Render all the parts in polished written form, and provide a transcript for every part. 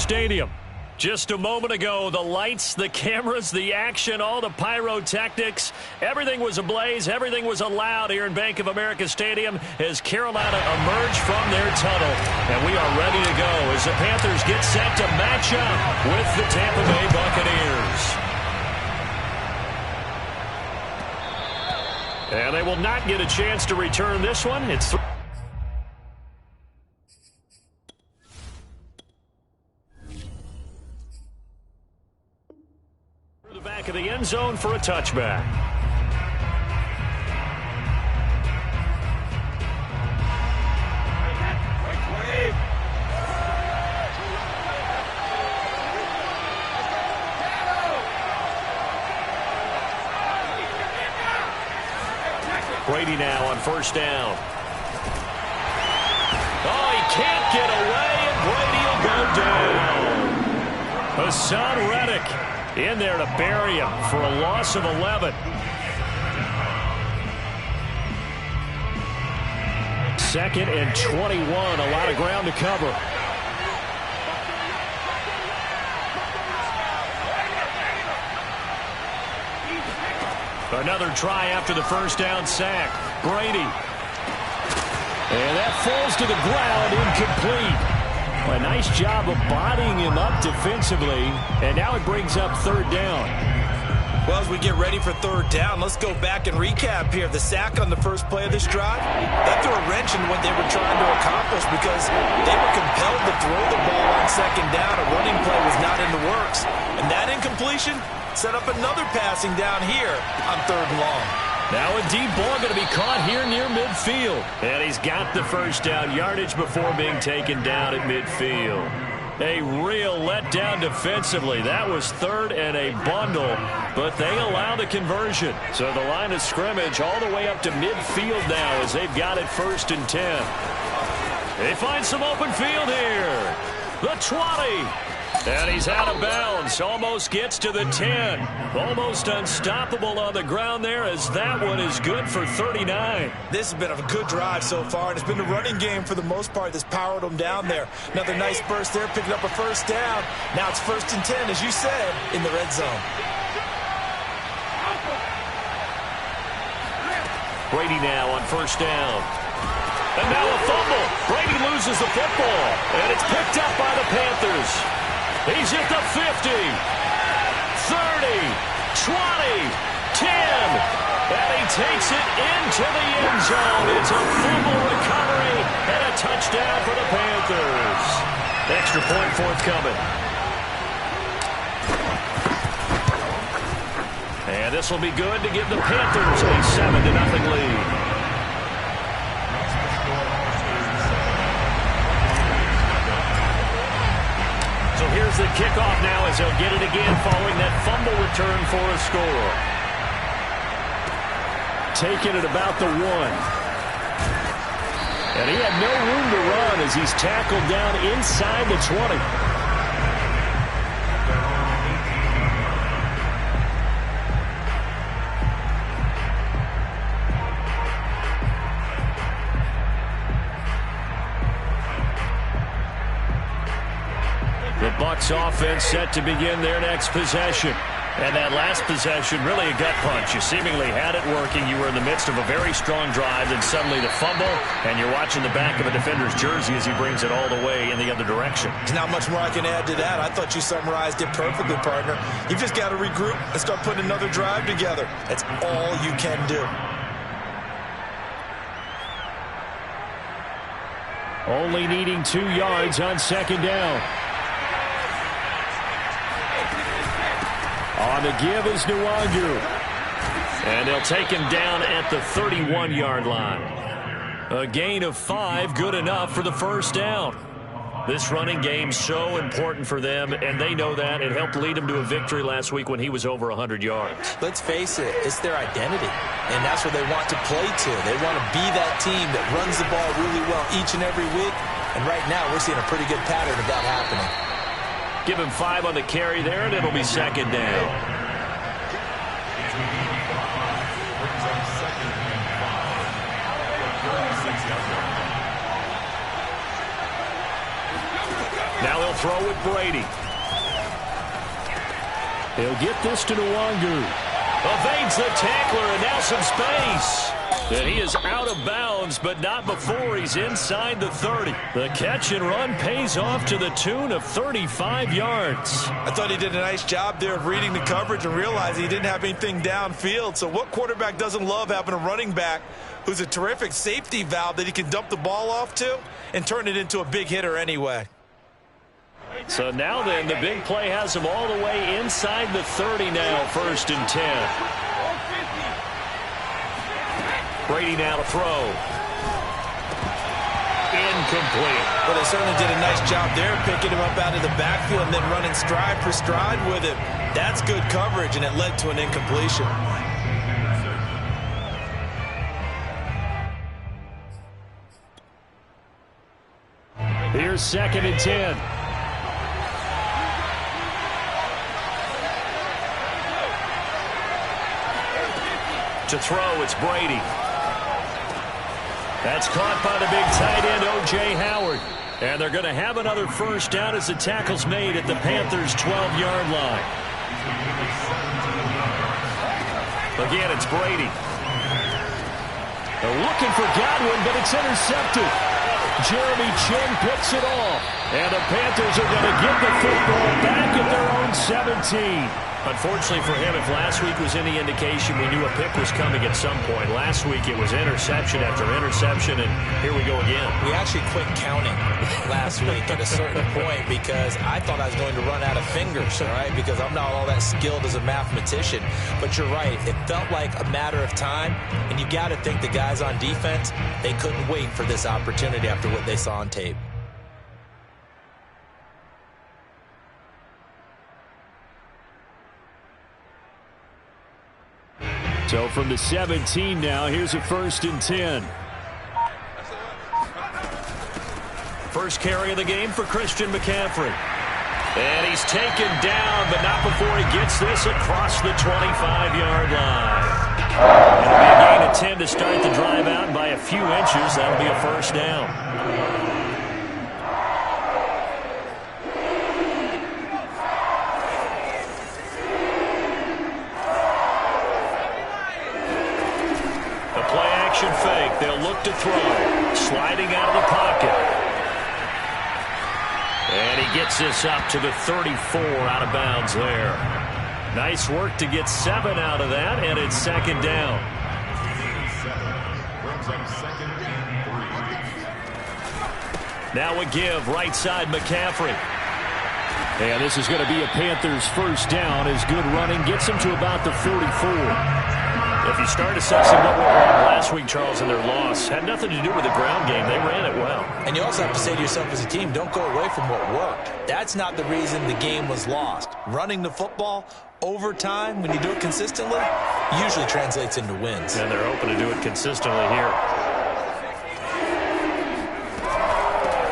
Stadium. Just a moment ago, the lights, the cameras, the action, all the pyrotechnics, everything was ablaze, everything was allowed here in Bank of America Stadium as Carolina emerged from their tunnel. And we are ready to go as the Panthers get set to match up with the Tampa Bay Buccaneers. And they will not get a chance to return this one. It's the back of the end zone for a touchback. Brady now on first down. Oh, he can't get away, and Brady will go down. Hassan Reddick in there to bury him for a loss of 11. Second and 21, a lot of ground to cover. Another try after the first down sack. Brady. And that falls to the ground, incomplete. A nice job of bodying him up defensively, and now it brings up third down. Well, as we get ready for third down, let's go back and recap here. The sack on the first play of this drive, that threw a wrench in what they were trying to accomplish because they were compelled to throw the ball on second down. A running play was not in the works. And that incompletion set up another passing down here on third and long. Now a deep ball going to be caught here near midfield. And he's got the first down yardage before being taken down at midfield. A real letdown defensively. That was third and a bundle, but they allow the conversion. So the line of scrimmage all the way up to midfield now as they've got it 1st and 10. They find some open field here. The 20. And he's out of bounds. Almost gets to the 10. Almost unstoppable on the ground there as that one is good for 39. This has been a good drive so far, and it's been the running game for the most part that's powered them down there. Another nice burst there, picking up a first down. Now it's 1st and 10, as you said, in the red zone. Brady now on first down. And now a fumble. Brady loses the football, and it's picked up by the Panthers. He's at the 50, 30, 20, 10, and he takes it into the end zone. It's a fumble recovery and a touchdown for the Panthers. Extra point forthcoming. And this will be good to give the Panthers a 7-0 lead. So here's the kickoff now as they'll get it again following that fumble return for a score. Taking it about the 1. And he had no room to run as he's tackled down inside the 20. The Bucs offense set to begin their next possession. And that last possession, really a gut punch. You seemingly had it working. You were in the midst of a very strong drive, then suddenly the fumble, and you're watching the back of a defender's jersey as he brings it all the way in the other direction. There's not much more I can add to that. I thought you summarized it perfectly, partner. You've just got to regroup and start putting another drive together. That's all you can do. Only needing 2 yards on second down. On the give is Nwangu. And they'll take him down at the 31-yard line. A gain of 5, good enough for the first down. This running game so important for them, and they know that. It helped lead them to a victory last week when he was over 100 yards. Let's face it, it's their identity, and that's what they want to play to. They want to be that team that runs the ball really well each and every week, and right now we're seeing a pretty good pattern of that happening. Give him 5 on the carry there, and it'll be second down. Now he'll They'll throw with Brady. He'll get this to Nwangu. Evades the tackler, and now some space. And he is out of bounds, but not before he's inside the 30. The catch and run pays off to the tune of 35 yards. I thought he did a nice job there of reading the coverage and realizing he didn't have anything downfield. So what quarterback doesn't love having a running back who's a terrific safety valve that he can dump the ball off to and turn it into a big hitter anyway? So now then, the big play has him all the way inside the 30 now, 1st and 10. Brady now to throw. Incomplete. Well, they certainly did a nice job there, picking him up out of the backfield and then running stride for stride with him. That's good coverage, and it led to an incompletion. Here's 2nd and 10. To throw, it's Brady. That's caught by the big tight end, O.J. Howard. And they're going to have another 1st down as the tackle's made at the Panthers' 12-yard line. Again, it's Brady. They're looking for Godwin, but it's intercepted. Jeremy Chin picks it off. And the Panthers are going to get the football back at their own 17. Unfortunately for him, if last week was any indication, we knew a pick was coming at some point. Last week it was interception after interception, and here we go again. We actually quit counting last week at a certain point because I thought I was going to run out of fingers, all right, because I'm not all that skilled as a mathematician. But you're right. It felt like a matter of time, and you got to think the guys on defense, they couldn't wait for this opportunity after what they saw on tape. So from the 17 now, here's a 1st and 10. First carry of the game for Christian McCaffrey. And he's taken down, but not before he gets this across the 25-yard line. And a big gain of 10 to start the drive out by a few inches. That'll be a 1st down. Fake. They'll look to throw. Sliding out of the pocket. And he gets this up to the 34, out of bounds there. Nice work to get 7 out of that, and it's 2nd down. Now a give, right side McCaffrey. And this is going to be a Panthers 1st down as good running gets him to about the 44. If you start assessing what went wrong last week, Charles, in their loss, had nothing to do with the ground game. They ran it well. And you also have to say to yourself as a team, don't go away from what worked. That's not the reason the game was lost. Running the football over time, when you do it consistently, usually translates into wins. And they're hoping to do it consistently here.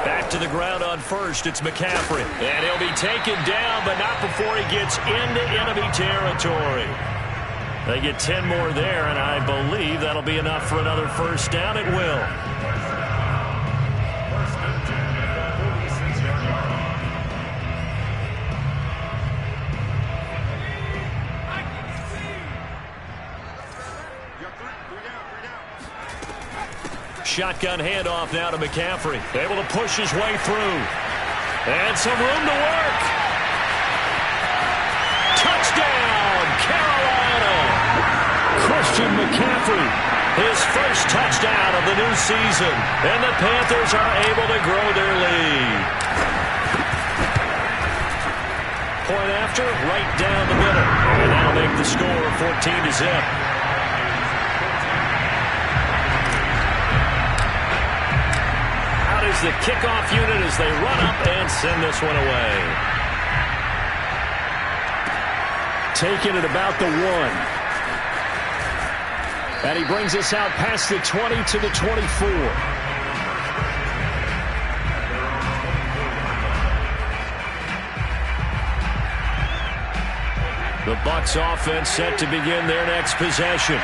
Back to the ground on 1st, it's McCaffrey. And he'll be taken down, but not before he gets into enemy territory. They get 10 more there, and I believe that'll be enough for another 1st down. It will. Shotgun handoff now to McCaffrey. Able to push his way through. And some room to work. Touchdown, Carolina! Christian McCaffrey, his 1st touchdown of the new season. And the Panthers are able to grow their lead. Point after, right down the middle. And that'll make the score 14-0. Out is the kickoff unit as they run up and send this one away. Taken at about the 1. And he brings us out past the 20 to the 24. The Bucs offense set to begin their next possession.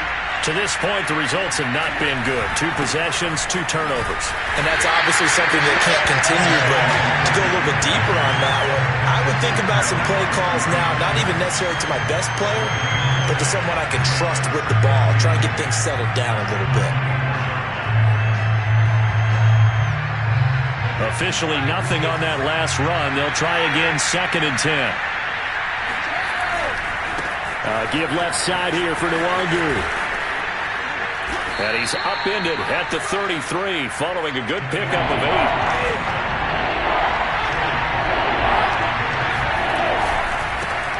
To this point, the results have not been good. 2 possessions, 2 turnovers. And that's obviously something that can't continue, but to go a little bit deeper on that one, I would think about some play calls now, not even necessarily to my best player, but to someone I can trust with the ball. Try and get things settled down a little bit. Officially nothing on that last run. They'll try again, 2nd and 10. Give left side here for Nwangu. And he's upended at the 33, following a good pickup of 8.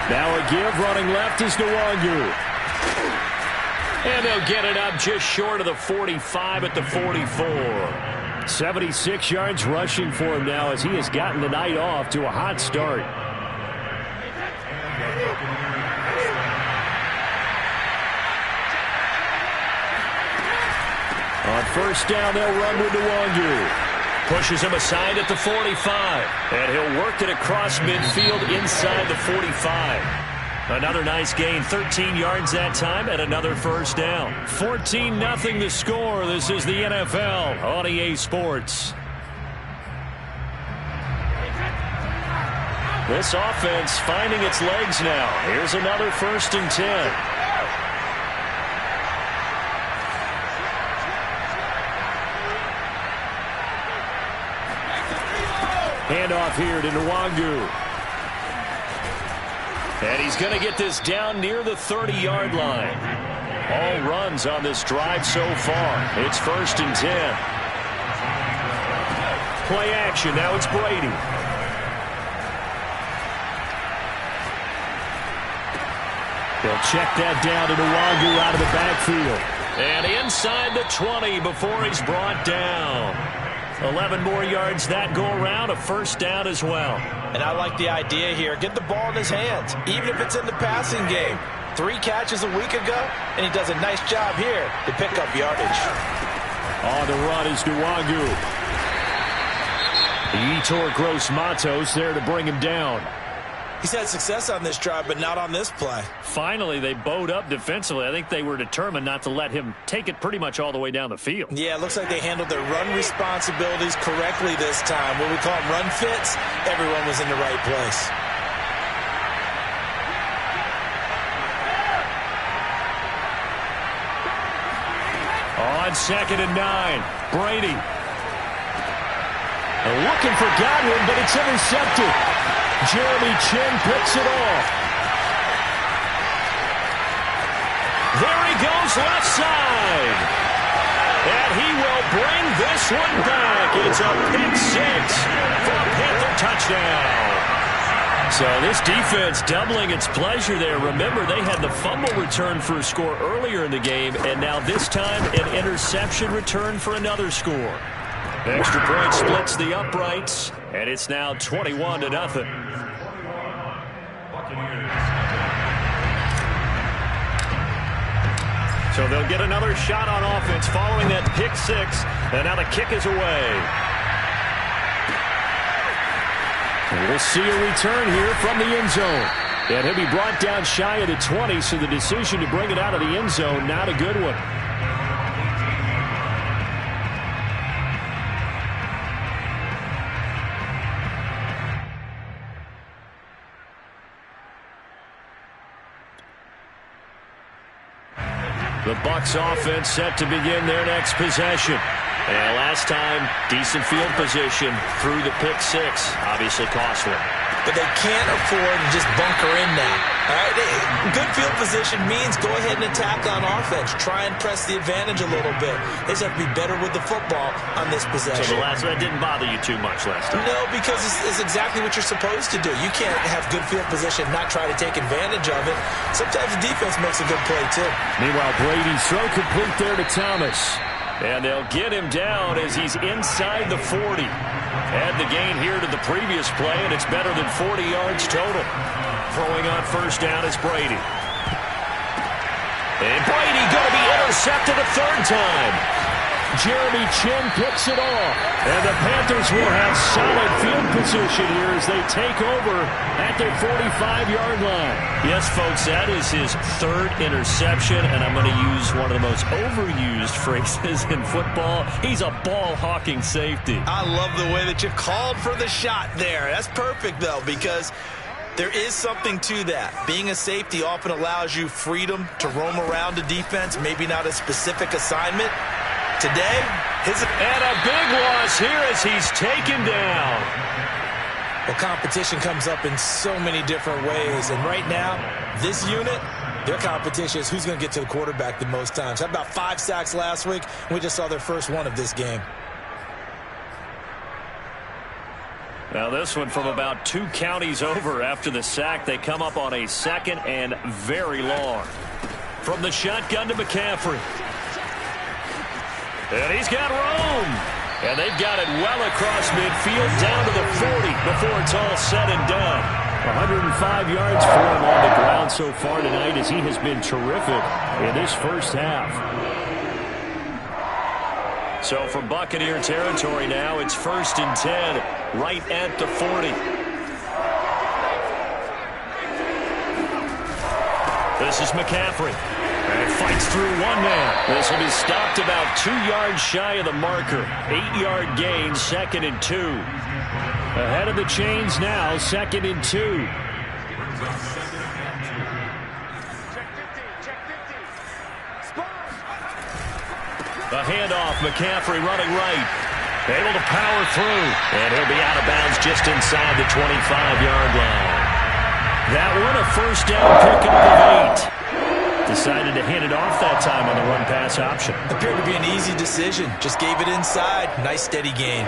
Now a give running left is Nwangu. And they'll get it up just short of the 45 at the 44. 76 yards rushing for him now as he has gotten the night off to a hot start. On first down, they'll run with Nwangu. Pushes him aside at the 45. And he'll work it across midfield inside the 45. Another nice gain, 13 yards that time, and another first down. 14-0 the score. This is the NFL on EA Sports. This offense finding its legs now. Here's another 1st and 10. Handoff here to Nwangu. And he's going to get this down near the 30-yard line. All runs on this drive so far. It's 1st and 10. Play action. Now it's Brady. They'll check that down to Nwangu out of the backfield. And inside the 20 before he's brought down. 11 more yards that go around, a first down as well. And I like the idea here. Get the ball in his hands, even if it's in the passing game. 3 catches a week ago, and he does a nice job here to pick up yardage. On the run is Nwangu. Yetur Gross-Matos there to bring him down. He's had success on this drive, but not on this play. Finally, they bowed up defensively. I think they were determined not to let him take it pretty much all the way down the field. Yeah, it looks like they handled their run responsibilities correctly this time. What we call them run fits, everyone was in the right place. On 2nd and 9, Brady. Looking for Godwin, but it's intercepted. Jeremy Chin picks it off. There he goes left side. And he will bring this one back. It's a pick 6 for a Panther touchdown. So this defense doubling its pleasure there. Remember, they had the fumble return for a score earlier in the game, and now this time an interception return for another score. Extra point splits the uprights, and it's now 21-0. So they'll get another shot on offense following that pick 6, and now the kick is away. And we'll see a return here from the end zone. And he'll be brought down shy of the 20, so the decision to bring it out of the end zone, not a good one. The Bucs offense set to begin their next possession. And last time, decent field position through the pick 6. Obviously costly. But they can't afford to just bunker in now. All right? Good field position means go ahead and attack on offense. Try and press the advantage a little bit. They just have to be better with the football on this possession. So the last one didn't bother you too much last time? No, because it's exactly what you're supposed to do. You can't have good field position and not try to take advantage of it. Sometimes the defense makes a good play, too. Meanwhile, Brady's throw complete there to Thomas. And they'll get him down as he's inside the 40. Add the gain here to the previous play, and it's better than 40 yards total. Throwing on first down is Brady. And Brady going to be intercepted a third time. Jeremy Chin picks it off. And the Panthers will have solid field position here as they take over at their 45-yard line. Yes, folks, that is his third interception, and I'm going to use one of the most overused phrases in football. He's a ball-hawking safety. I love the way that you called for the shot there. That's perfect, though, because there is something to that. Being a safety often allows you freedom to roam around the defense, maybe not a specific assignment. Today, and a big loss here as he's taken down. The competition comes up in so many different ways, and right now, this unit, their competition is who's going to get to the quarterback the most times. Had about 5 sacks last week, and we just saw their first one of this game. Now this one from about 2 counties over after the sack. They come up on a 2nd and very long. From the shotgun to McCaffrey. And he's got room. And they've got it well across midfield down to the 40 before it's all said and done. 105 yards for him on the ground so far tonight as he has been terrific in this first half. So from Buccaneer territory now, it's 1st and 10 right at the 40. This is McCaffrey. And fights through one man. This will be stopped about 2 yards shy of the marker. 8-yard gain, 2nd and 2. Ahead of the chains now, 2nd and 2. A handoff, McCaffrey running right. Able to power through. And he'll be out of bounds just inside the 25-yard line. That one, a first down pickup of 8. Decided to hand it off that time on the run-pass option. Appeared to be an easy decision. Just gave it inside. Nice steady gain.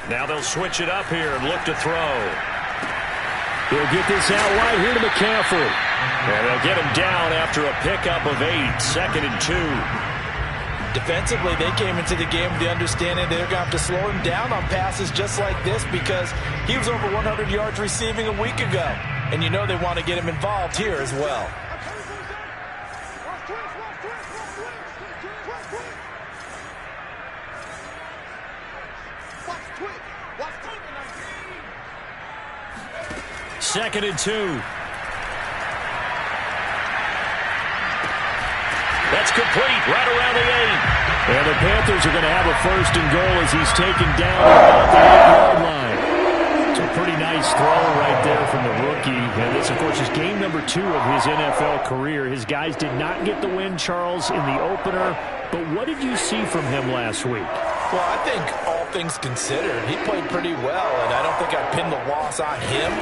Now they'll switch it up here and look to throw. He'll get this out wide here to McCaffrey. And they'll get him down after a pickup of 8, 2nd and 2. Defensively, they came into the game with the understanding they're going to have to slow him down on passes just like this because he was over 100 yards receiving a week ago. And you know they want to get him involved here as well. Second and 2. That's complete right around the 8. And the Panthers are going to have a 1st and goal as he's taken down about the 8-yard line. It's a pretty nice throw right there from the rookie. And this, of course, is game number 2 of his NFL career. His guys did not get the win, Charles, in the opener. But what did you see from him last week? Well, I think all things considered, he played pretty well. And I don't think I pinned the loss on him.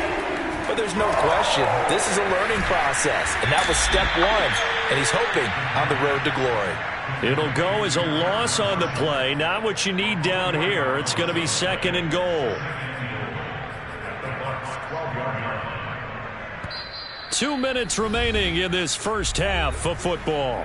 But there's no question, this is a learning process, and that was step 1, and he's hoping on the road to glory. It'll go as a loss on the play, not what you need down here. It's going to be 2nd and goal. 2 minutes remaining in this first half of football.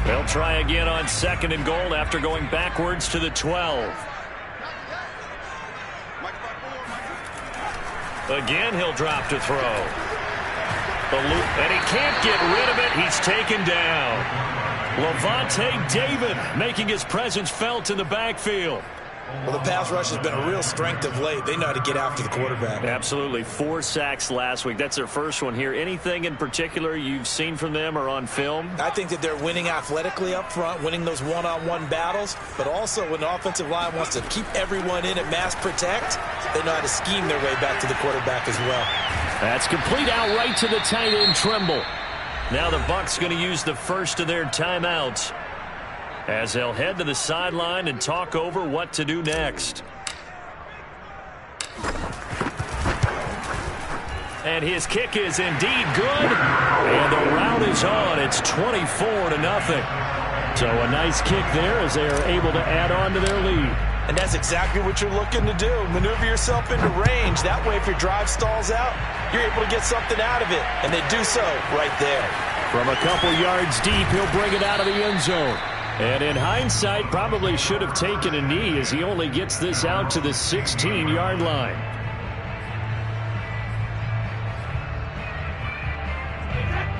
They'll try again on 2nd and goal after going backwards to the 12. Again, he'll drop to throw. And he can't get rid of it. He's taken down. Levante David making his presence felt in the backfield. Well, the pass rush has been a real strength of late. They know how to get after the quarterback. Absolutely. 4 sacks last week. That's their first one here. Anything in particular you've seen from them or on film? I think that they're winning athletically up front, winning those one-on-one battles, but also when the offensive line wants to keep everyone in and mass protect, they know how to scheme their way back to the quarterback as well. That's complete out right to the tight end, Trimble. Now the Bucs going to use the first of their timeouts as they'll head to the sideline and talk over what to do next. And his kick is indeed good. And the route is on. It's 24-0. So a nice kick there as they are able to add on to their lead. And that's exactly what you're looking to do. Maneuver yourself into range. That way, if your drive stalls out, you're able to get something out of it. And they do so right there. From a couple yards deep, he'll bring it out of the end zone. And in hindsight, probably should have taken a knee as he only gets this out to the 16-yard line.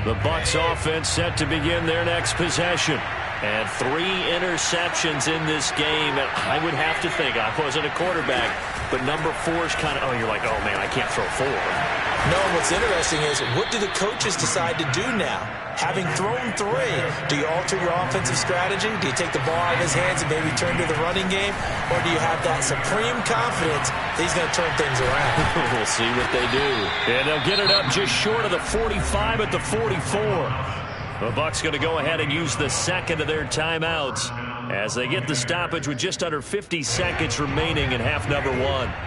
The Bucs offense set to begin their next possession. And 3 interceptions in this game. And I would have to think, I wasn't a quarterback, but number 4 is kind of, you're like, oh, man, I can't throw 4. No, what's interesting is, what do the coaches decide to do now? Having thrown 3, do you alter your offensive strategy? Do you take the ball out of his hands and maybe turn to the running game? Or do you have that supreme confidence that he's going to turn things around? We'll see what they do. And they'll get it up just short of the 45 at the 44. The Bucs going to go ahead and use the second of their timeouts as they get the stoppage with just under 50 seconds remaining in half number 1.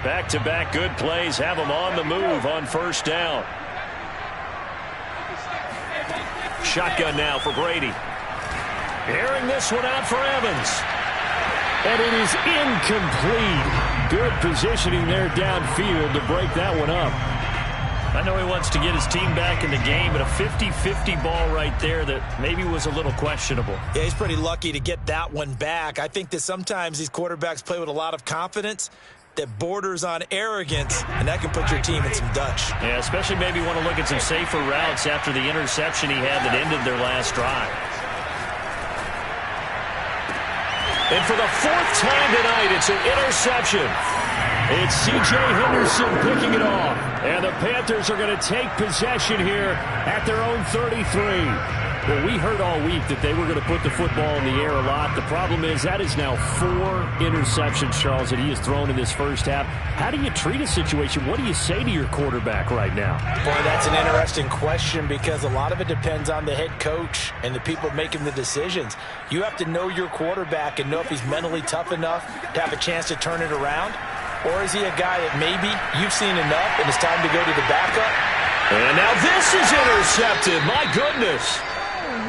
Back-to-back good plays have them on the move on first down. Shotgun now for Brady. Airing this one out for Evans. And it is incomplete. Good positioning there downfield to break that one up. I know he wants to get his team back in the game, but a 50-50 ball right there that maybe was a little questionable. Yeah, he's pretty lucky to get that one back. I think that sometimes these quarterbacks play with a lot of confidence that borders on arrogance, and that can put your team in some Dutch. Yeah, especially maybe want to look at some safer routes after the interception he had that ended their last drive. And for the 4th time tonight, it's an interception. It's C.J. Henderson picking it off. And the Panthers are going to take possession here at their own 33. Well, we heard all week that they were going to put the football in the air a lot. The problem is that is now 4 interceptions, Charles, that he has thrown in this first half. How do you treat a situation? What do you say to your quarterback right now? Boy, that's an interesting question because a lot of it depends on the head coach and the people making the decisions. You have to know your quarterback and know if he's mentally tough enough to have a chance to turn it around. Or is he a guy that maybe you've seen enough and it's time to go to the backup? And now this is intercepted. My goodness.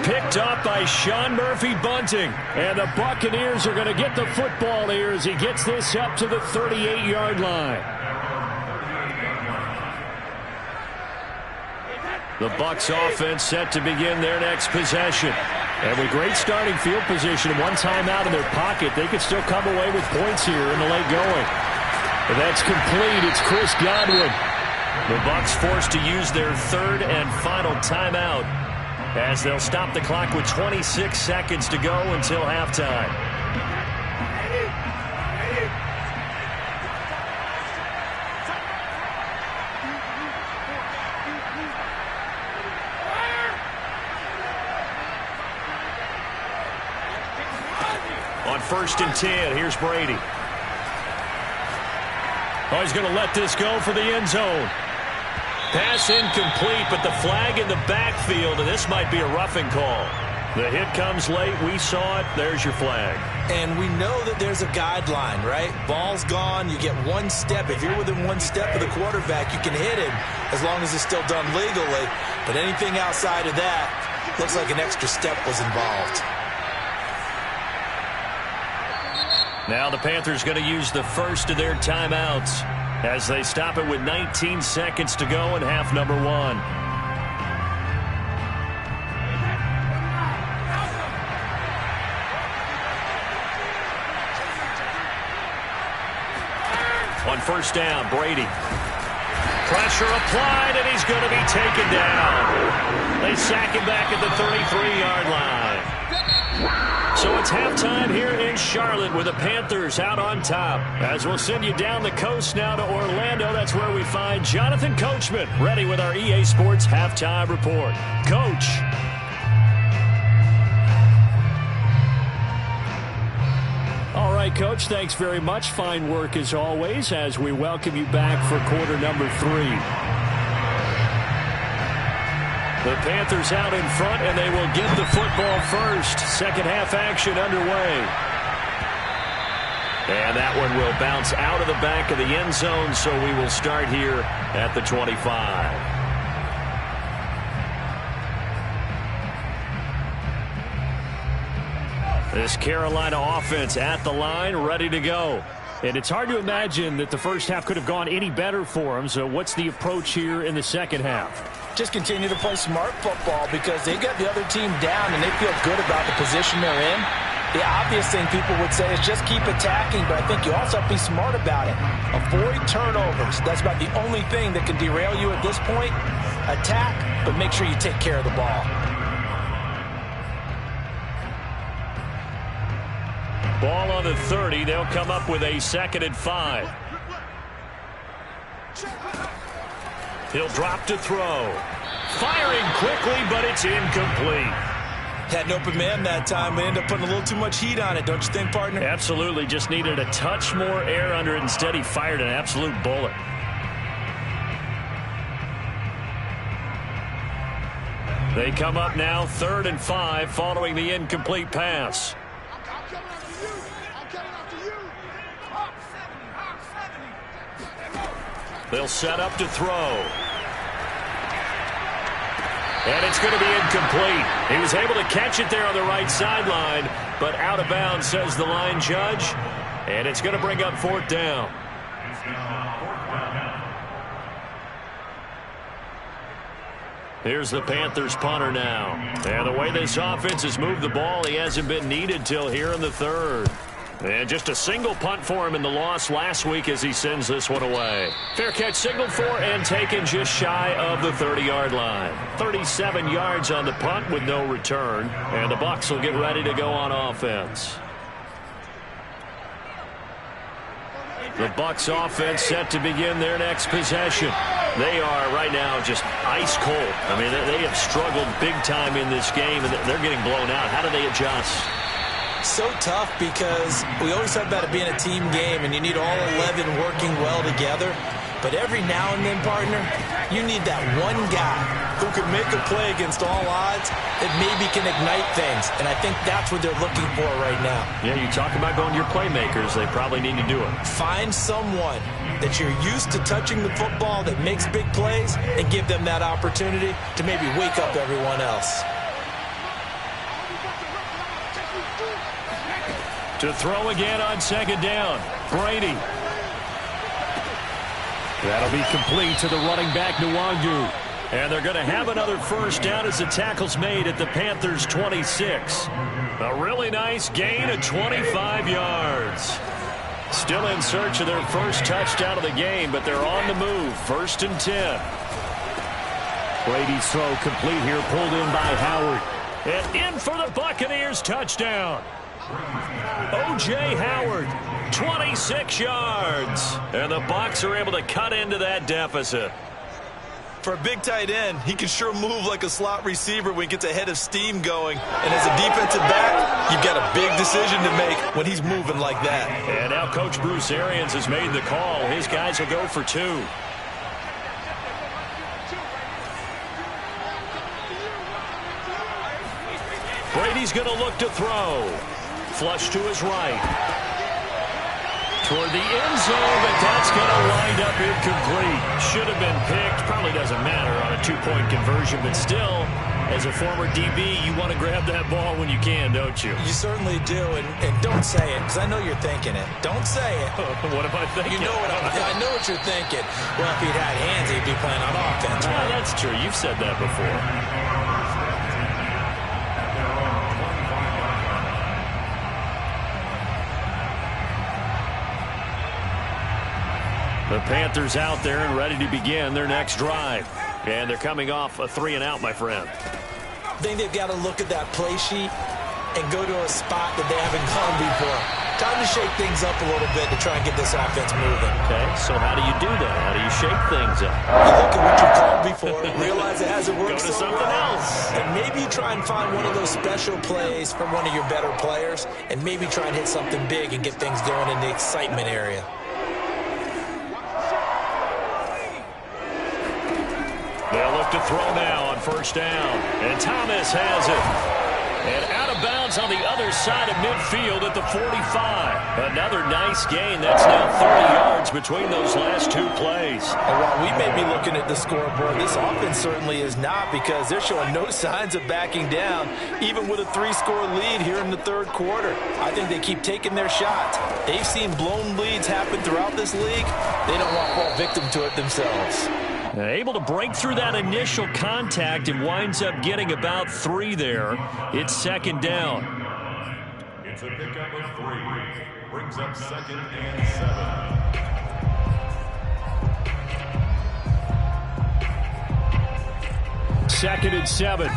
Picked up by Sean Murphy-Bunting. And the Buccaneers are going to get the football here as he gets this up to the 38-yard line. The Bucs offense set to begin their next possession. And with great starting field position and one timeout in their pocket, they could still come away with points here in the late going. And that's complete. It's Chris Godwin. The Bucs forced to use their 3rd and final timeout as they'll stop the clock with 26 seconds to go until halftime. On 1st and 10, here's Brady. Oh, he's going to let this go for the end zone. Pass incomplete, but the flag in the backfield, and this might be a roughing call. The hit comes late. We saw it. There's your flag. And we know that there's a guideline, right? Ball's gone. You get 1 step. If you're within 1 step of the quarterback, you can hit him as long as it's still done legally. But anything outside of that, looks like an extra step was involved. Now the Panthers going to use the first of their timeouts as they stop it with 19 seconds to go in half number 1. On first down, Brady. Pressure applied, and he's going to be taken down. They sack him back at the 33-yard line. So it's halftime here in Charlotte with the Panthers out on top. As we'll send you down the coast now to Orlando, that's where we find Jonathan Coachman ready with our EA Sports Halftime Report. Coach. All right, Coach, thanks very much. Fine work as always as we welcome you back for quarter number 3. The Panthers out in front, and they will get the football first. Second half action underway. And that one will bounce out of the back of the end zone, so we will start here at the 25. This Carolina offense at the line, ready to go. And it's hard to imagine that the first half could have gone any better for them. So what's the approach here in the second half? Just continue to play smart football because they got the other team down and they feel good about the position they're in. The obvious thing people would say is just keep attacking, but I think you also have to be smart about it. Avoid turnovers. That's about the only thing that can derail you at this point. Attack, but make sure you take care of the ball. Ball on the 30. They'll come up with a 2nd and 5. He'll drop to throw. Firing quickly, but it's incomplete. Had an open man that time, but ended up putting a little too much heat on it, don't you think, partner? Absolutely. Just needed a touch more air under it. Instead, he fired an absolute bullet. They come up now 3rd and 5 following the incomplete pass. They'll set up to throw. And it's going to be incomplete. He was able to catch it there on the right sideline, but out of bounds, says the line judge. And it's going to bring up 4th down. Here's the Panthers punter now. And the way this offense has moved the ball, he hasn't been needed till here in the 3rd. And just a single punt for him in the loss last week as he sends this one away. Fair catch signaled for and taken just shy of the 30-yard line. 37 yards on the punt with no return. And the Bucs will get ready to go on offense. The Bucs offense set to begin their next possession. They are right now just ice cold. I mean, they have struggled big time in this game, and they're getting blown out. How do they adjust? So tough because we always talk about it being a team game and you need all 11 working well together. But every now and then, partner, you need that one guy who can make a play against all odds that maybe can ignite things. And I think that's what they're looking for right now. Yeah, you talk about going to your playmakers. They probably need to do it. Find someone that you're used to touching the football that makes big plays and give them that opportunity to maybe wake up everyone else. To throw again on 2nd down. Brady. That'll be complete to the running back, Nwangu. And they're going to have another first down as the tackle's made at the Panthers' 26. A really nice gain of 25 yards. Still in search of their first touchdown of the game, but they're on the move. 1st and 10. Brady's throw complete here, pulled in by Howard. And in for the Buccaneers touchdown. O.J. Howard, 26 yards. And the Bucs are able to cut into that deficit. For a big tight end, he can sure move like a slot receiver when he gets a head of steam going. And as a defensive back, you've got a big decision to make when he's moving like that. And now Coach Bruce Arians has made the call. His guys will go for 2. Brady's going to look to throw. Flush to his right. Toward the end zone, but that's going to wind up incomplete. Should have been picked. Probably doesn't matter on a 2-point conversion, but still, as a former DB, you want to grab that ball when you can, don't you? You certainly do, and don't say it, because I know you're thinking it. Don't say it. What am I thinking? You know what I know what you're thinking. Well, if he'd had hands, he'd be playing on offense. Right? That's true. You've said that before. The Panthers out there and ready to begin their next drive. And they're coming off a 3-and-out, my friend. I think they've got to look at that play sheet and go to a spot that they haven't gone before. Time to shake things up a little bit to try and get this offense moving. Okay, so how do you do that? How do you shake things up? You look at what you've called before, realize it hasn't worked Go to so something well, else. and maybe you try and find one of those special plays from one of your better players, and maybe try and hit something big and get things going in the excitement area. They'll look to throw now on 1st down. And Thomas has it. And out of bounds is on the other side of midfield at the 45. Another nice gain. That's now 30 yards between those last two plays. And while we may be looking at the scoreboard, this offense certainly is not, because they're showing no signs of backing down, even with a 3-score lead here in the third quarter. I think they keep taking their shots. They've seen blown leads happen throughout this league. They don't want to fall victim to it themselves. Able to break through that initial contact and winds up getting about 3 there. It's second down. It's a pickup of 3. Brings up 2nd and 7. 2nd and 7.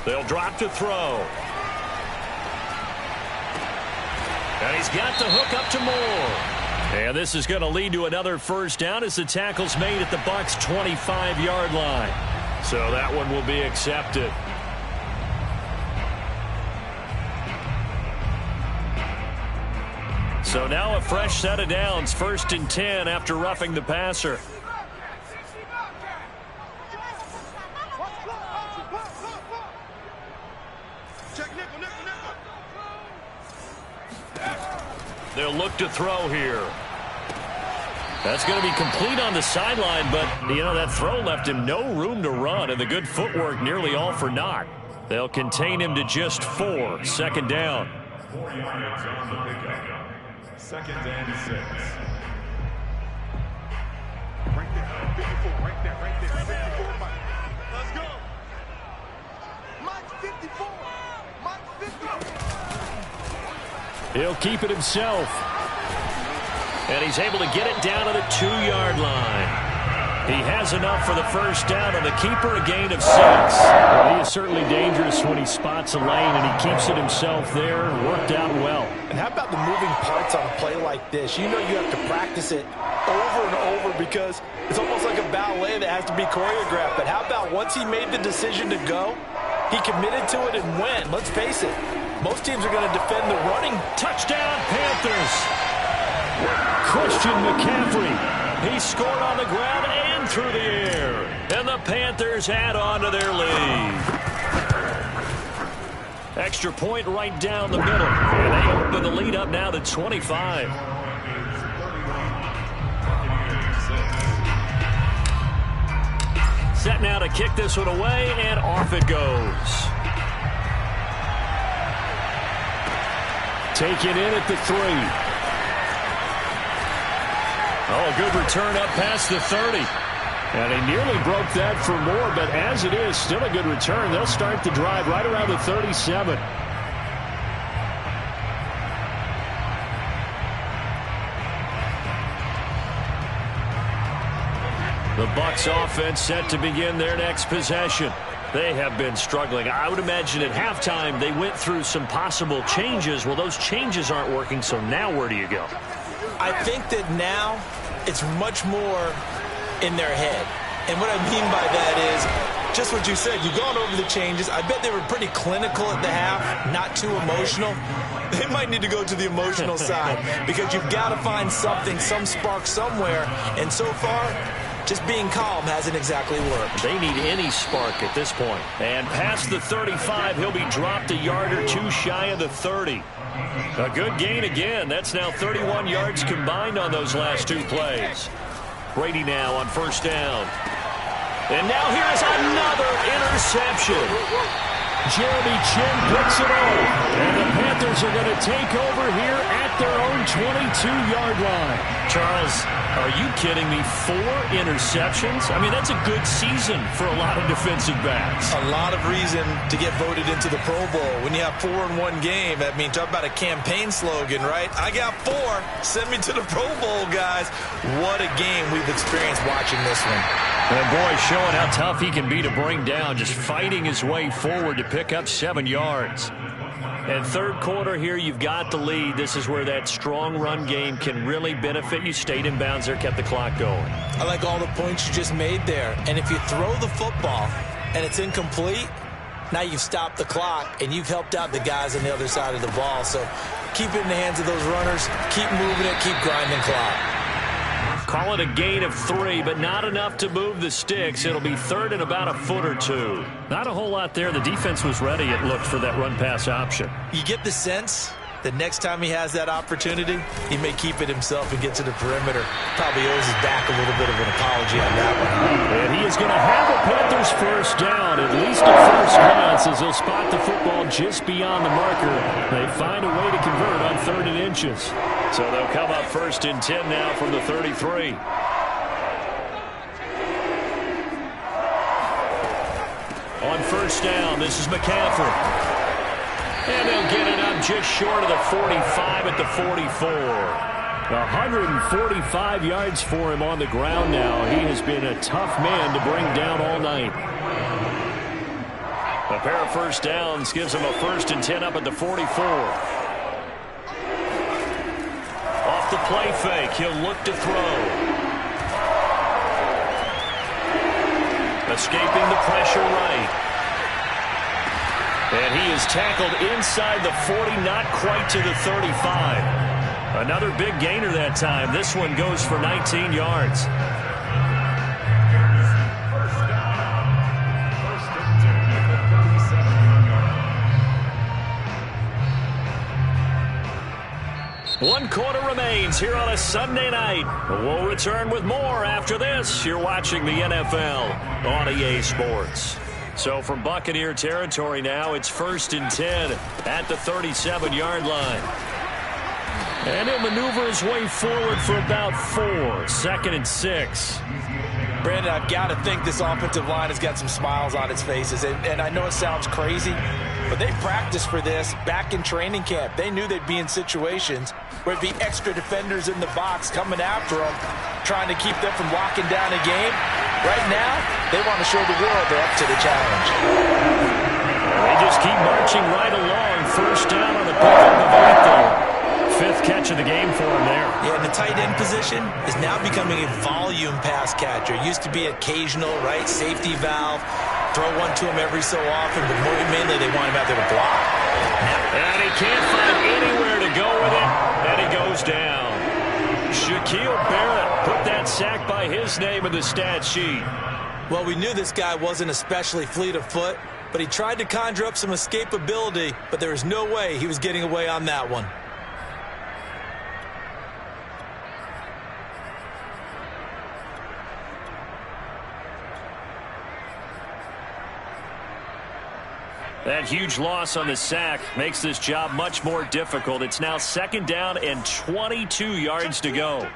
They'll drop to throw. And he's got the hook up to Moore. And this is going to lead to another first down as the tackle's made at the Bucs' 25-yard line. So that one will be accepted. So now a fresh set of downs, 1st and 10 after roughing the passer. They'll look to throw here. That's going to be complete on the sideline, but, that throw left him no room to run, and the good footwork nearly all for naught. They'll contain him to just 4. 2nd down. 4 yards on the pickup. 2nd and 6. Right there, 54, right there, 54, Mike. Let's go. Mike 54. Mike 54. He'll keep it himself. And he's able to get it down to the 2-yard line. He has enough for the first down, and the keeper a gain of 6. Well, he is certainly dangerous when he spots a lane, and he keeps it himself there. Worked out well. And how about the moving parts on a play like this? You know you have to practice it over and over because it's almost like a ballet that has to be choreographed. But how about once he made the decision to go, he committed to it and went. Let's face it, most teams are going to defend the running. Touchdown, Panthers. Christian McCaffrey. He scored on the ground and through the air. And the Panthers add on to their lead. Extra point right down the middle. And they open the lead up now to 25. Set now to kick this one away, and off it goes. Taken in at the 3. Oh, good return up past the 30. And he nearly broke that for more, but as it is, still a good return. They'll start the drive right around the 37. The Bucs offense set to begin their next possession. They have been struggling. I would imagine at halftime they went through some possible changes. Well, those changes aren't working, so now where do you go? I think that now it's much more in their head. And what I mean by that is just what you said. You've gone over the changes. I bet they were pretty clinical at the half, not too emotional. They might need to go to the emotional side because you've got to find something, some spark somewhere. And so far, just being calm hasn't exactly worked. They need any spark at this point. And past the 35, he'll be dropped a yard or two shy of the 30. A good gain again. That's now 31 yards combined on those last two plays. Brady now on first down. And now here's another interception. Jeremy Chin picks it off. And the Panthers are going to take over here at their own 22-yard line. Charles, are you kidding me? 4 interceptions? I mean, that's a good season for a lot of defensive backs. A lot of reason to get voted into the Pro Bowl. When you have 4 in one game, I mean, talk about a campaign slogan, right? I got 4. Send me to the Pro Bowl, guys. What a game we've experienced watching this one. And boy, showing how tough he can be to bring down, just fighting his way forward to pick up 7 yards. And third quarter here, you've got the lead. This is where that strong run game can really benefit you. Stayed in bounds there, kept the clock going. I like all the points you just made there. And if you throw the football and it's incomplete, now you've stopped the clock and you've helped out the guys on the other side of the ball. So keep it in the hands of those runners. Keep moving it. Keep grinding clock. Call it a gain of 3, but not enough to move the sticks. It'll be third and about a foot or two. Not a whole lot there. The defense was ready, it looked, for that run-pass option. You get the sense that next time he has that opportunity, he may keep it himself and get to the perimeter. Probably owes his back a little bit of an apology on that one. And he is going to have a Panthers first down, at least at first glance, as they'll spot the football just beyond the marker. They find a way to convert on 3rd and inches. So they'll come up 1st and 10 now from the 33. On 1st down, this is McCaffrey. And they'll get it up just short of the 45 at the 44. 145 yards for him on the ground now. He has been a tough man to bring down all night. A pair of first downs gives him a 1st and 10 up at the 44. Off the play fake, he'll look to throw. Escaping the pressure right. And he is tackled inside the 40, not quite to the 35. Another big gainer that time. This one goes for 19 yards. One quarter remains here on a Sunday night. We'll return with more after this. You're watching the NFL on EA Sports. So from Buccaneer territory now, it's 1st and 10 at the 37-yard line. And he'll maneuver his way forward for about 4. 2nd and 6. Brandon, I've got to think this offensive line has got some smiles on its faces. And I know it sounds crazy, but they practiced for this back in training camp. They knew they'd be in situations where it'd be extra defenders in the box coming after them, trying to keep them from locking down a game. Right now, they want to show the world they're up to the challenge. They just keep marching right along. 1st down on the pickup of 8 there. 5th catch of the game for him there. Yeah, and the tight end position is now becoming a volume pass catcher. It used to be occasional, right, safety valve. Throw one to him every so often, but more mainly they want him out there to block. And he can't find anywhere to go with it, and he goes down. Shaquille Barrett put that sack by his name in the stat sheet. Well, we knew this guy wasn't especially fleet of foot, but he tried to conjure up some escapability, but there was no way he was getting away on that one. That huge loss on the sack makes this job much more difficult. It's now 2nd down and 22 yards to go.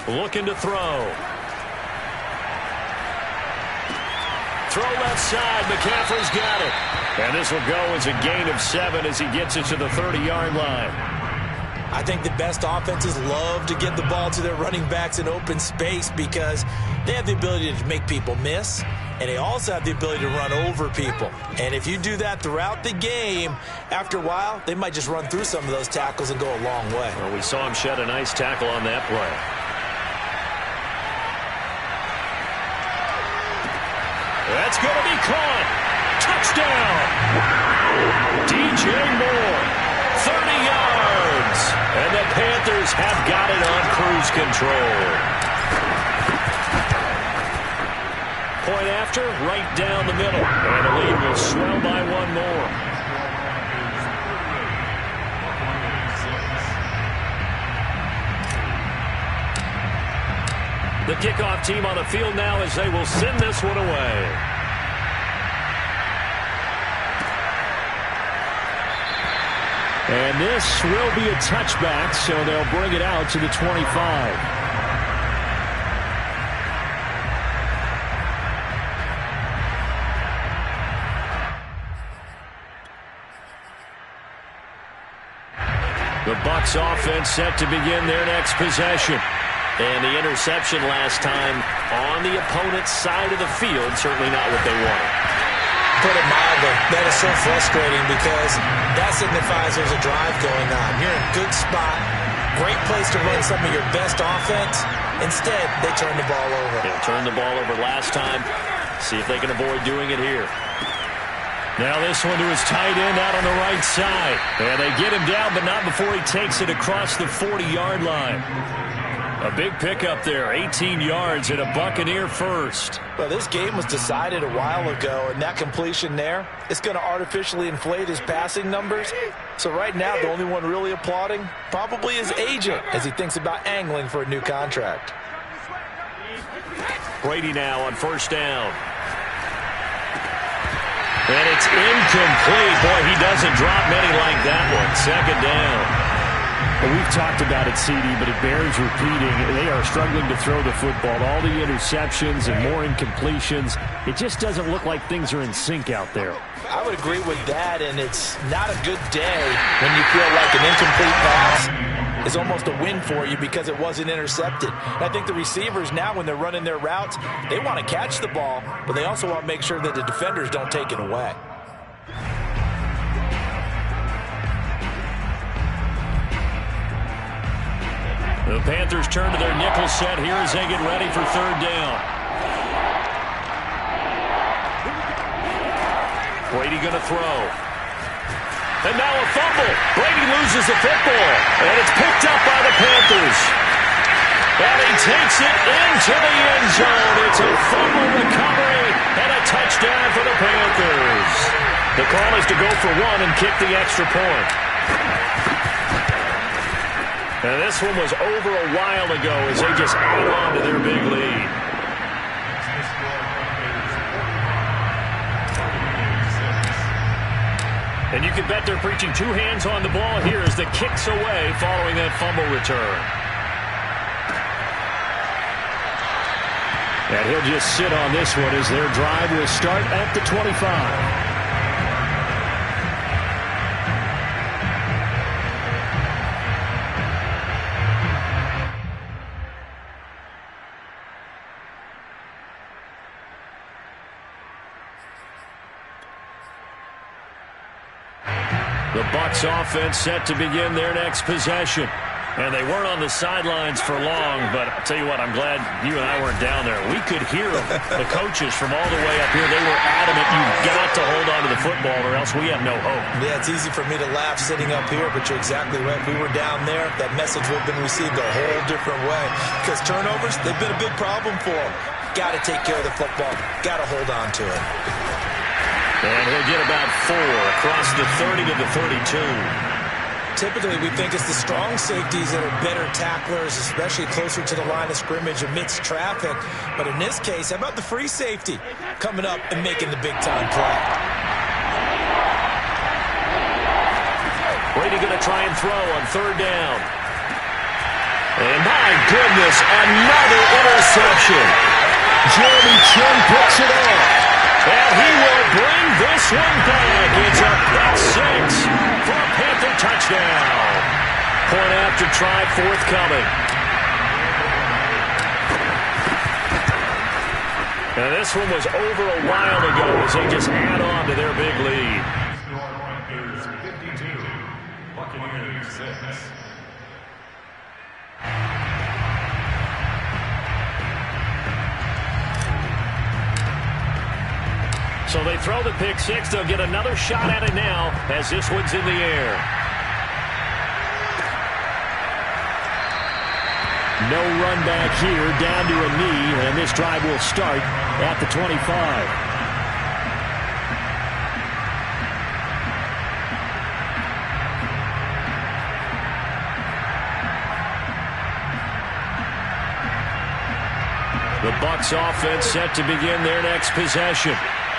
Looking to throw. Throw left side. McCaffrey's got it. And this will go as a gain of 7 as he gets it to the 30-yard line. I think the best offenses love to get the ball to their running backs in open space because they have the ability to make people miss, and they also have the ability to run over people. And if you do that throughout the game, after a while, they might just run through some of those tackles and go a long way. Well, we saw him shed a nice tackle on that play. That's going to be caught. Touchdown. DJ Moore, 30 yards. And the Panthers have got it on cruise control. Point after, right down the middle. And the lead will swell by 1 more. The kickoff team on the field now as they will send this one away. And this will be a touchback, so they'll bring it out to the 25. The Bucs offense set to begin their next possession. And the interception last time on the opponent's side of the field, certainly not what they wanted. Put it mildly, that is so frustrating because that signifies there's a drive going on. You're in a good spot, great place to run some of your best offense. Instead, they turn the ball over. They turned the ball over last time. See if they can avoid doing it here. Now this one to his tight end out on the right side. And they get him down, but not before he takes it across the 40-yard line. A big pickup there, 18 yards and a Buccaneer first. Well, this game was decided a while ago, and that completion there is going to artificially inflate his passing numbers. So right now, the only one really applauding probably his agent as he thinks about angling for a new contract. Brady now on first down. And it's incomplete. Boy, he doesn't drop many like that one. Second down. Well, we've talked about it, CD, but it bears repeating. They are struggling to throw the football. All the interceptions and more incompletions. It just doesn't look like things are in sync out there. I would agree with that, and it's not a good day when you feel like an incomplete pass is almost a win for you because it wasn't intercepted. And I think the receivers now, when they're running their routes, they want to catch the ball, but they also want to make sure that the defenders don't take it away. The Panthers turn to their nickel set here as they get ready for third down. Brady going to throw. And now a fumble. Brady loses the football. And it's picked up by the Panthers. And he takes it into the end zone. It's a fumble recovery and a touchdown for the Panthers. The call is to go for one and kick the extra point. And this one was over a while ago as they just add on to their big lead. And you can bet they're preaching two hands on the ball here as the kick's away following that fumble return. And he'll just sit on this one as their drive will start at the 25. The Bucs offense set to begin their next possession. And they weren't on the sidelines for long, but I'll tell you what, I'm glad you and I weren't down there. We could hear them, the coaches from all the way up here. They were adamant, you've got to hold on to the football or else we have no hope. Yeah, it's easy for me to laugh sitting up here, but you're exactly right. If we were down there, that message would have been received a whole different way. Because turnovers, they've been a big problem for them. Got to take care of the football. Got to hold on to it. And he'll get about 4 across the 30 to the 32. Typically, we think it's the strong safeties that are better tacklers, especially closer to the line of scrimmage amidst traffic. But in this case, how about the free safety coming up and making the big-time play? Brady going to try and throw on third down. And my goodness, another interception. Jeremy Chin picks it off. And he will bring this one back. It's a pick 6 for a Panther touchdown. Point after try forthcoming. And this one was over a while ago as they just add on to their big lead. Score is 52. Buccaneers 6. So they throw the pick 6. They'll get another shot at it now as this one's in the air. No run back here, down to a knee, and this drive will start at the 25. The Bucs offense set to begin their next possession.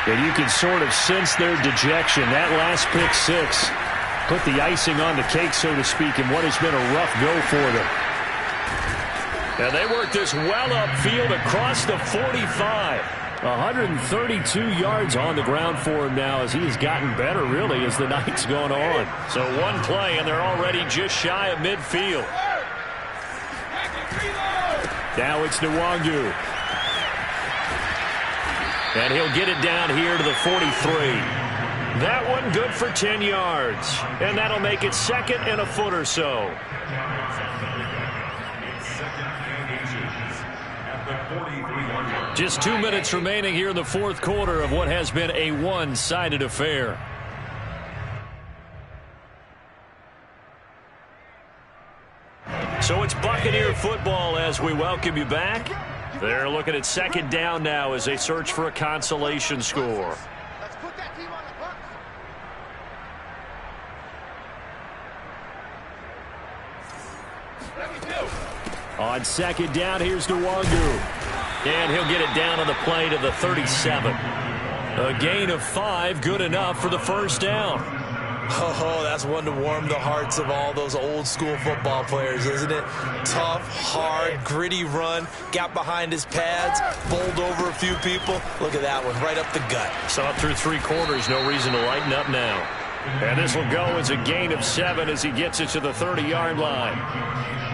And you can sort of sense their dejection. That last pick 6 put the icing on the cake, so to speak, in what has been a rough go for them. And they work this well upfield across the 45. 132 yards on the ground for him now as he has gotten better, really, as the night's gone on. So one play, and they're already just shy of midfield. Now it's Nwangu. And he'll get it down here to the 43. That one good for 10 yards. And that'll make it second and a foot or so. It's second and inches at the Just 2 minutes remaining here in the fourth quarter of what has been a one-sided affair. So it's Buccaneer football as we welcome you back. They're looking at second down now as they search for a consolation score. Let's put that team on the books. On second down, here's Nwangu. And he'll get it down on the play to the 37. A gain of 5, good enough for the first down. Oh, that's one to warm the hearts of all those old school football players, isn't it? Tough, hard, gritty run, got behind his pads, bowled over a few people. Look at that one, right up the gut. Saw it through 3 quarters, no reason to lighten up now. And this will go as a gain of 7 as he gets it to the 30-yard line.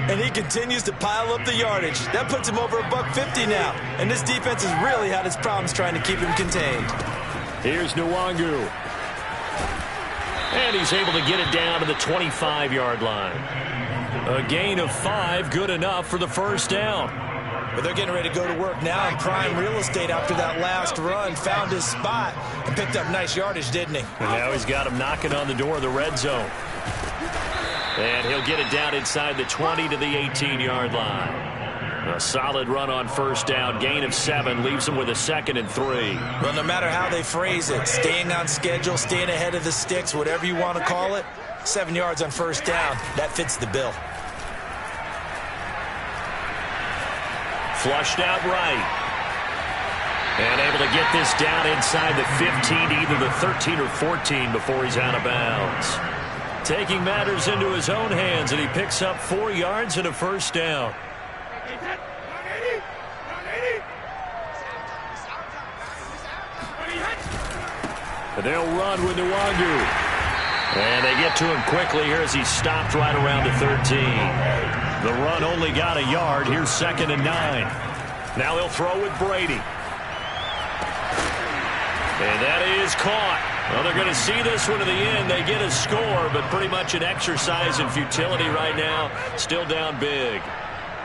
And he continues to pile up the yardage. That puts him over $150 now. And this defense has really had its problems trying to keep him contained. Here's Nwangu. And he's able to get it down to the 25-yard line. A gain of 5, good enough for the first down. But they're getting ready to go to work now in prime real estate after that last run. Found his spot and picked up nice yardage, didn't he? And now he's got him knocking on the door of the red zone. And he'll get it down inside the 20 to the 18-yard line. A solid run on first down. Gain of 7 leaves him with a 2nd and 3. Well, no matter how they phrase it, staying on schedule, staying ahead of the sticks, whatever you want to call it, 7 yards on first down, that fits the bill. Flushed out right. And able to get this down inside the 15 to either the 13 or 14 before he's out of bounds. Taking matters into his own hands, and he picks up 4 yards and a first down. They'll run with Nwangu. And they get to him quickly here as he stopped right around the 13. The run only got a yard. Here's 2nd and 9. Now he'll throw with Brady. And that is caught. Well, they're going to see this one to the end. They get a score, but pretty much an exercise in futility right now. Still down big.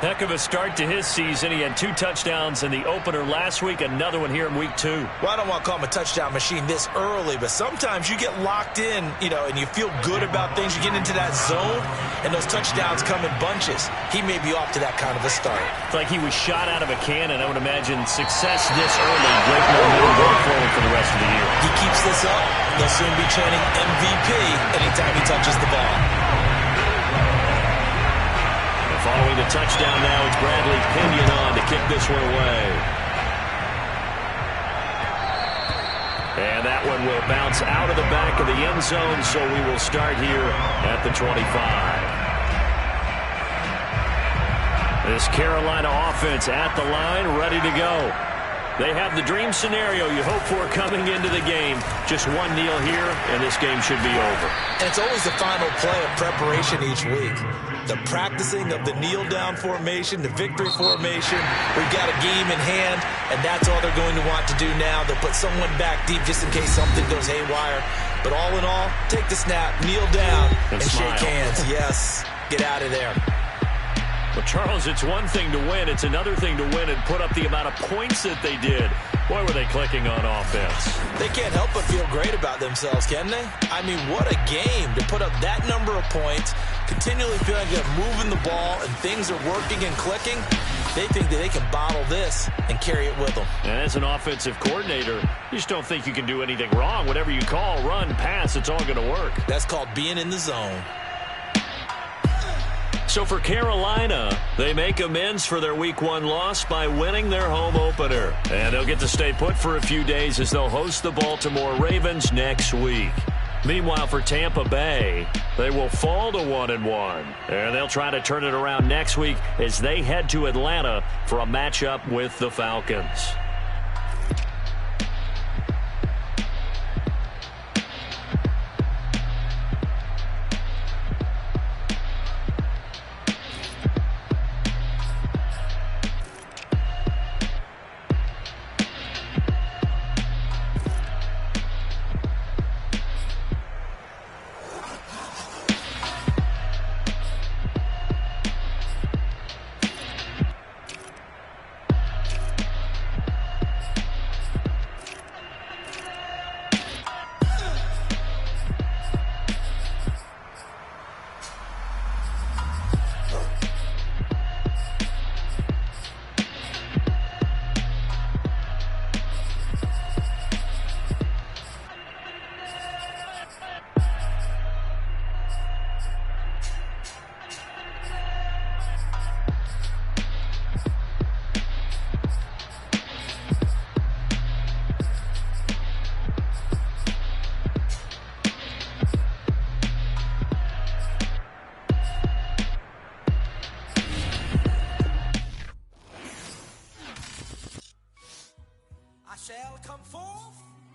Heck of a start to his season. He had 2 touchdowns in the opener last week, another one here in week 2. Well, I don't want to call him a touchdown machine this early, but sometimes you get locked in, and you feel good about things. You get into that zone, and those touchdowns come in bunches. He may be off to that kind of a start. It's like he was shot out of a cannon. I would imagine success this early, great momentum going forward for the rest of the year. He keeps this up, they'll soon be chanting MVP anytime he touches the ball. Following the touchdown now, it's Bradley Pinion on to kick this one away. And that one will bounce out of the back of the end zone, so we will start here at the 25. This Carolina offense at the line, ready to go. They have the dream scenario you hope for coming into the game. Just one kneel here, and this game should be over. And it's always the final play of preparation each week. The practicing of the kneel-down formation, the victory formation. We've got a game in hand, and that's all they're going to want to do now. They'll put someone back deep just in case something goes haywire. But all in all, take the snap, kneel down, and shake hands. Yes, get out of there. Well, Charles, it's one thing to win. It's another thing to win and put up the amount of points that they did. Boy, were they clicking on offense. They can't help but feel great about themselves, can they? I mean, what a game to put up that number of points, continually feeling like they're moving the ball and things are working and clicking. They think that they can bottle this and carry it with them. And as an offensive coordinator, you just don't think you can do anything wrong. Whatever you call, run, pass, it's all going to work. That's called being in the zone. So for Carolina, they make amends for their Week 1 loss by winning their home opener. And they'll get to stay put for a few days as they'll host the Baltimore Ravens next week. Meanwhile, for Tampa Bay, they will fall to 1-1. And they'll try to turn it around next week as they head to Atlanta for a matchup with the Falcons.